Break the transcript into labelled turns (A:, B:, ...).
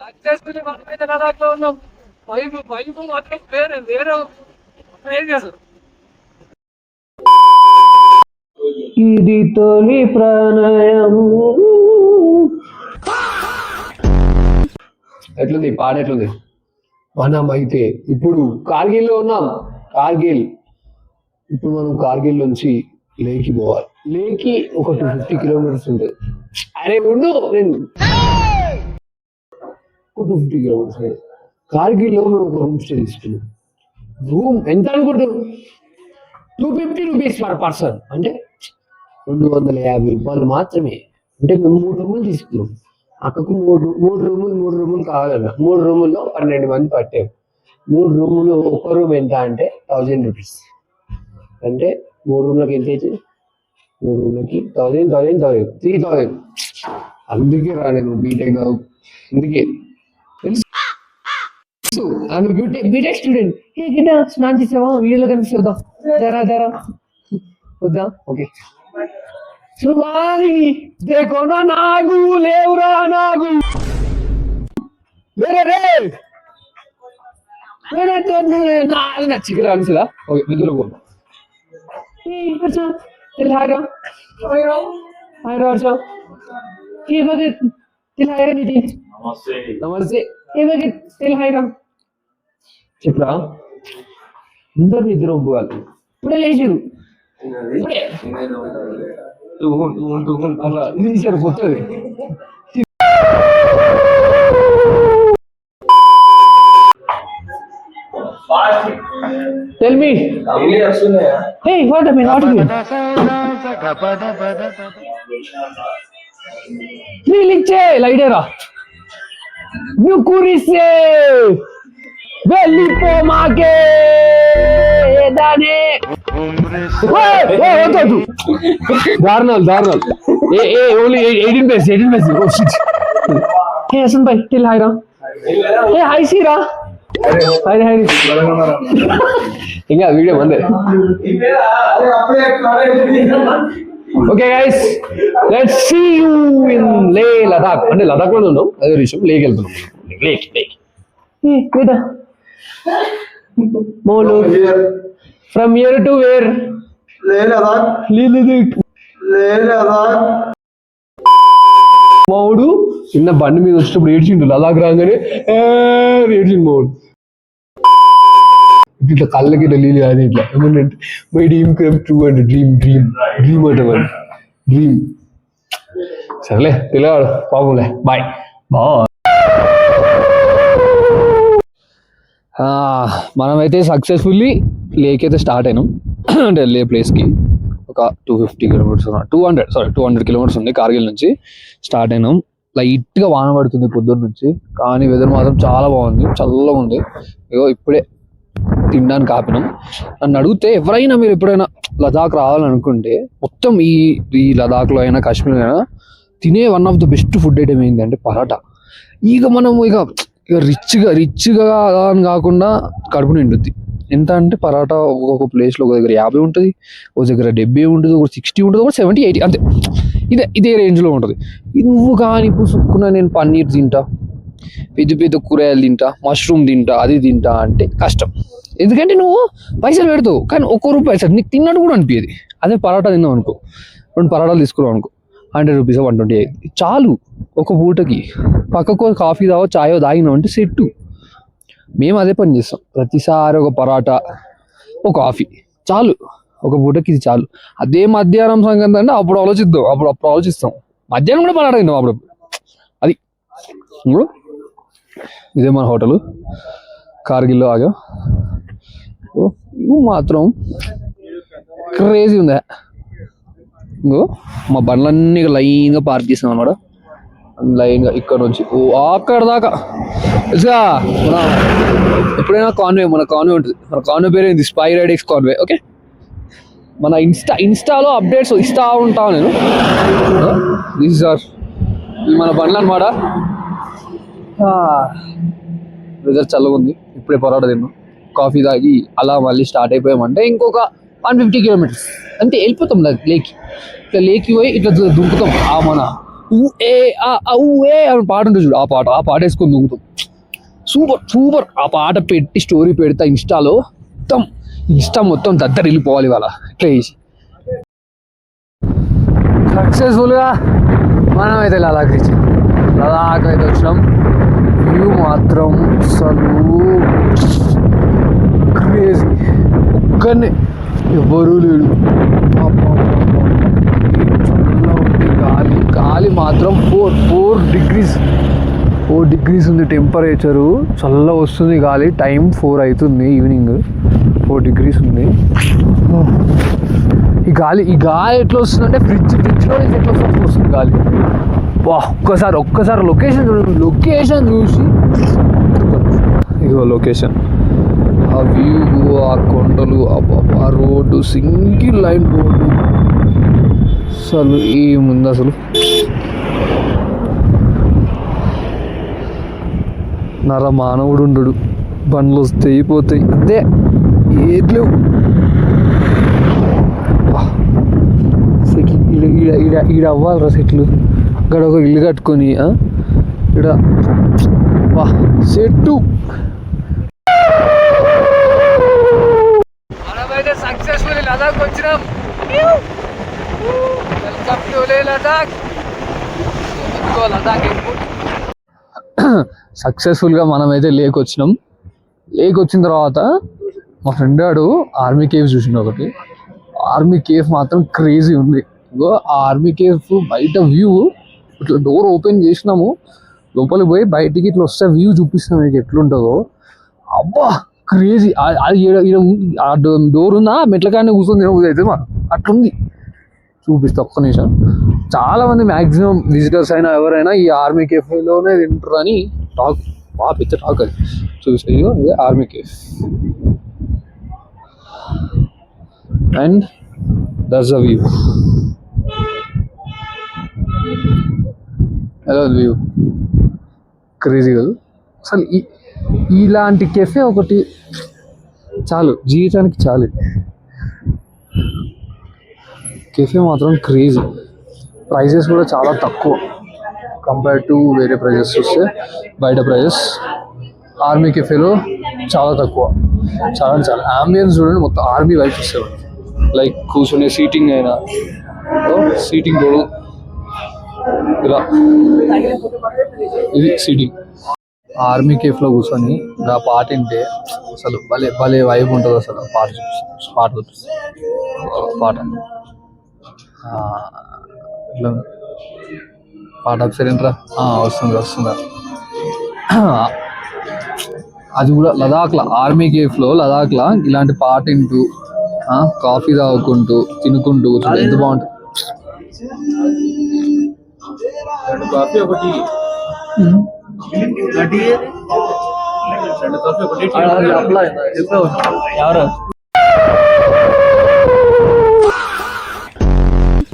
A: Successfully మనం అయితే లడాఖ్లో ఉన్నాం. వైపు మాత్రం వేరే వేరే ఏం చేస్తారు. ఇది తొలి ప్రణయం. ఎట్లుంది పాట ఎట్లుంది? మనం అయితే ఇప్పుడు కార్గిల్లో ఉన్నాం. ఇప్పుడు మనం కార్గిల్ నుంచి లేకి పోవాలి. లేకి ఒక 250 కిలోమీటర్స్ ఉంటుంది. అరే ఉండు, నేను 250 కిలోమీటర్స్. కార్గిల్లో మేము ఒక రూమ్ స్టే తీసుకున్నాం. రూమ్ ఎంత అనుకుంటారు? 250 రూపీస్ పర్ పర్సన్, అంటే 250 రూపాయలు మాత్రమే. అంటే మేము 3 రూములు తీసుకున్నాం. అక్కకు మూడు రూములు కావాలన్నా. 3 రూముల్లో 12 మంది పట్టాము. 3 రూములు, ఒక రూమ్ ఎంత అంటే 1000 రూపీస్. అంటే 3 రూమ్లకి ఎంత అయితే 3 రూమ్లకి 1000 3000. అందుకే రాలేదు బీటెక్ కావు. అందుకే తెలుసు బీటెక్ స్టూడెంట్. ఏ గిట్ట స్నానం చేసావా? వీడియోలో కనిపిస్తుందా? జరా వద్దా? ఓకే. దేకోనా నాగు లేవురా నాగు చికెన్ అనిసదా? ఓకే నిద్రలో పో. నమస్తే. చెప్పరా? అందరు నిద్ర పోవాలి. ఇప్పుడే లేచారు. అలా సరిపోతుంది. Tell me. Hey, what am I not doing? Liliche, laidera. Nukurise. Vellipo mage. Edane. Hey, Darnal. Only 18 pages. Oh shit. Hey, Hasan bhai, tell hi ra. Hey, hi Sira. Hi. ఇంకా వీడియో మందే. Okay guys, let's see you in Leh Ladakh. అంటే లదాఖ్ లో ఉన్నాం, అదే విషయం. Lake వెళ్తున్నాం. Lake బేటా మోలు ఫ్రమ్ హియర్ టు వేర్? మావుడు చిన్న బండి మీద వచ్చినప్పుడు ఏడ్చిండు. లదాఖ్ రాగానే ఏడ్చిండు మావుడు. ఇట్లా కళ్ళకి ఇట్లా నీళ్ళు కానీ ఇట్లా ఏమంటే మై డ్రీమ్ కమ్ ట్రూ అంటే డ్రీమ్ అంటే డ్రీమ్. సరేలే తెలియవాడు పాపంలే. బాయ్. మనమైతే సక్సెస్ఫుల్లీ లేక్ అయితే స్టార్ట్ అయినాం. అంటే వెళ్ళే ప్లేస్కి ఒక 250 కిలోమీటర్స్ 200 కిలోమీటర్స్ ఉంది. కార్గిల్ నుంచి స్టార్ట్ అయినాం. లైట్గా వాన పడుతుంది పొద్దున్న నుంచి, కానీ వెదర్ మాత్రం చాలా బాగుంది, చల్లగా ఉంది. ఇగో ఇప్పుడే తినడానికి ఆపినాం. నన్ను అడిగితే ఎవరైనా మీరు ఎప్పుడైనా లదాఖ్ రావాలనుకుంటే మొత్తం ఈ లదాఖ్లో అయినా కాశ్మీర్లో అయినా తినే one of the best food item ఏంటంటే పరాటా. మనం ఇక రిచ్గా అలా అని కాకుండా కడుపు నిండుద్ది. ఎంత అంటే పరాటా ఒక్కొక్క ప్లేస్లో ఒక దగ్గర 50 ఉంటుంది, ఒక దగ్గర 70 ఉంటుంది, ఒక 60 ఉంటుంది, ఒక 70, 80 అంతే. ఇదే రేంజ్లో ఉంటుంది. నువ్వు కానీ ఇప్పుడు సుక్కున నేను పన్నీర్ తింటా, పెద్ద కూరగాయలు తింటా, మష్రూమ్ తింటా, అది తింటా అంటే కష్టం. ఎందుకంటే నువ్వు పైసలు పెడతావు కానీ ₹1 సార్ నీకు తిన్నట్టు కూడా అనిపించేది. అదే పరాటా తిన్నావు అనుకో, 2 పరాటాలు తీసుకున్నావు అనుకో, 100 రూపీస్ 120 చాలు ఒక పూటకి. పక్కకు కాఫీ చాయో తాగినావు అంటే సెట్టు. మేము అదే పని చేస్తాం. ప్రతిసారి ఒక పరాటా, ఒక కాఫీ చాలు ఒక పూటకి, ఇది చాలు. అదే మధ్యాహ్నం సంగతి అంటే అప్పుడు ఆలోచిస్తాం. మధ్యాహ్నం కూడా పరాటా తిన్నాం అప్పుడు. అది ఇప్పుడు ఇదే మన హోటల్ కార్గిల్లో ఆగా. ఇవి మాత్రం క్రేజీ ఉందా. ఇంకో మా బండ్లన్నీ లైన్గా పార్క్ చేసాం అన్నమాట. లైన్గా ఇక్కడ నుంచి అక్కడ దాకా ఎప్పుడైనా మన కాన్వే ఉంటుంది. మన కాన్వే పేరు ఏంది? Spy రైడెక్స్ Conway. ఓకే, మన ఇన్స్టాలో అప్డేట్స్ ఇస్తూ ఉంటాను నేను. దిస్ ఆర్ మన బండ్లు అనమాట. వెదర్ చల్లగా ఉంది. ఇప్పుడే పరాటా తిన్నాం, కాఫీ తాగి అలా మళ్ళీ స్టార్ట్ అయిపోయామంటే ఇంకొక 150 కిలోమీటర్స్ అంతే వెళ్ళిపోతాం లేక్కి. ఇట్లా లేక్కి పోయి ఇట్లా దుంకుతాం. మన ఊ ఏ అని పాట ఉంటుంది చూడు, ఆ పాట వేసుకొని దూకుతాం. సూపర్ ఆ పాట పెట్టి స్టోరీ పెడతా ఇన్స్టాలో, మొత్తం దద్దరు వెళ్ళిపోవాలి ఇవాళ ఇట్లా చేసి. సక్సెస్ఫుల్గా మనం అయితే లదాఖ్ అయితే వచ్చినాం. వ్యూ మాత్రం అసలు క్రేజీ, ఒక్కనే ఎవరూ లేడు. గాలి మాత్రం 4 డిగ్రీస్ ఉంది టెంపరేచరు, చల్లగా వస్తుంది గాలి. టైం 4 అవుతుంది, ఈవినింగ్ 4 డిగ్రీస్ ఉంది. ఈ గాలి ఎట్లా వస్తుందంటే ఫ్రిడ్జ్లో నుంచి ఎట్లా వస్తుంది గాలి. వా, ఒక్కసారి లొకేషన్ చూసి ఇదిగో లొకేషన్, ఆ వ్యూ, ఆ కొండలు, ఆ రోడ్డు, సింగిల్ లైన్ రోడ్డు, అసలు ఏముంది అసలు. మానవుడు ఉండడు, బండ్లు వస్తాయి పోతాయి అంతే, ఏట్లేవు. ఈడ అవ్వాలిరా సెట్లు, ఇక్కడ ఒక ఇల్లు కట్టుకొని ఈడ వా సెట్టు. మనమైతే సక్సెస్ఫుల్ లదాఖ్ వచ్చినాం. Welcome to Ladakh. సక్సెస్ఫుల్గా మనమైతే లేక్ వచ్చినాం. లేక్ వచ్చిన తర్వాత మా ఫ్రెండ్ గాడు ఆర్మీ కేవ్ చూసిండు ఒకటి. ఆర్మీ కేవ్ మాత్రం క్రేజీ ఉంది. ఇగో ఆ ఆర్మీ కేవ్ బయట వ్యూ, ఇట్లా డోర్ ఓపెన్ చేసినాము, లోపలికి పోయి బయటికి ఇట్లా వస్తే వ్యూ చూపిస్తాం మీకు ఎట్లుంటుందో. అబ్బా క్రేజీ. అది ఆ డోర్ ఉందా, మెట్ల కానీ కూర్చొని తినబోదు అయితే మా అట్లుంది. చూపిస్తా ఒక్క నిమిషం. చాలా మంది మ్యాక్సిమం విజిటర్స్ అయినా ఎవరైనా ఈ ఆర్మీ కేఫ్లోనే తింటారు అని టాక్, పెద్ద టాక్. అది చూపిస్తాయి, ఇదే army cafe. And that's the view. ఎలా వ్యూ క్రేజీ కదా అసలు. ఇలాంటి కెఫే ఒకటి చాలు, జీవితానికి చాలు. కెఫే మాత్రం క్రేజీ. ప్రైజెస్ కూడా చాలా తక్కువ కంపేర్ టు వేరే ప్రైజెస్ చూస్తే. బయట ప్రైజెస్ ఆర్మీ కెఫేలో చాలా తక్కువ. చాలా అంబియన్స్ చూడండి, మొత్తం ఆర్మీ వైఫ్ ఇస్తారు. లైక్ కూర్చునే సీటింగ్ అయినా, సీటింగ్ తోడు ఇలా, ఇది సీటింగ్. ఆర్మీ కేఫ్లో కూర్చొని ఆ పాట వింటే అసలు భలే వైబ్ ఉంటుంది అసలు. పాట చూపిస్తుంది పాట ఇట్లా పాట ఒకసారి ఏంట్రా వస్తుందా. అది కూడా లదాఖ్లో, ఆర్మీ కేఫ్లో లదాఖ్లో ఇలాంటి పాట వింటూ కాఫీ తాగుకుంటూ తినుకుంటూ ఎంత బాగుంటుంది.
B: కాఫీ ఒకటి
A: ఎవరు